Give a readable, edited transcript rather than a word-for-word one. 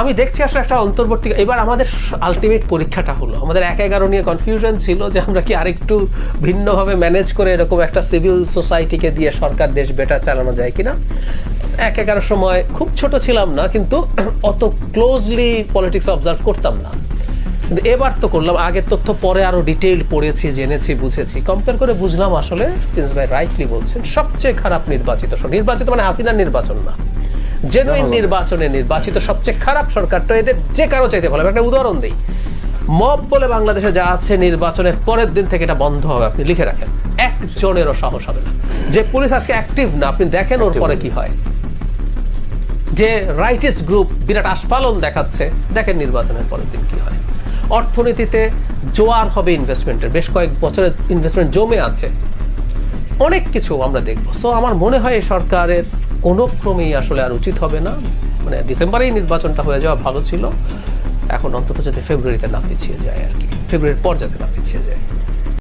আমি দেখছি আসলে একটা অন্তর্বর্তী, এবার আমাদের আলটিমেট পরীক্ষাটা হলো, আমাদের 1-11 নিয়ে কনফিউশন ছিল যে আমরা কি আরেকটু ভিন্নভাবে ম্যানেজ করে এরকম একটা সিভিল সোসাইটিকে দিয়ে সরকার দেশ বেটার চালানো যায় কিনা। 1-11 সময় খুব ছোট ছিলাম না, কিন্তু অত ক্লোজলি পলিটিক্স অবজার্ভ করতাম না, কিন্তু এবার তো করলাম। আগের তথ্য পরে আরো ডিটেইল পড়েছি, জেনেছি, বুঝেছি, কম্পেয়ার করে বুঝলাম আসলে প্রিন্স ভাই রাইটলি বলছেন, সবচেয়ে খারাপ নির্বাচিত মানে হাসিনার নির্বাচন না, জেনুইন নির্বাচনে নির্বাচিত সবচেয়ে খারাপ সরকারটা এদের যে কারো চাইতে ভালো। একটা উদাহরণ দিই, মব বলে বাংলাদেশে যা আছে, নির্বাচনের পরের দিন থেকে এটা বন্ধ হবে, আপনি লিখে রাখেন, একজনেরও সাহস হবে না। যে পুলিশ আজকে অ্যাক্টিভ না, আপনি দেখেন ওর পরে কি হয়। যে রাইটিস্ট গ্রুপ বিরাট আস্ফালন দেখাচ্ছে, দেখেন নির্বাচনের পরের দিন কি হয়। অর্থনীতিতে জোয়ার হবে ইনভেস্টমেন্টের, বেশ কয়েক বছরের ইনভেস্টমেন্ট জমে আছে, অনেক কিছু আমরা দেখবো। সো আমার মনে হয় এই সরকারের কোনো ক্রমেই আসলে আর উচিত হবে না, মানে ডিসেম্বরেই নির্বাচনটা হয়ে যাওয়া ভালো ছিল, এখন অন্তত যাতে ফেব্রুয়ারিতে না পিছিয়ে যায় আর কি, ফেব্রুয়ারির পর যাতে না পিছিয়ে যায়।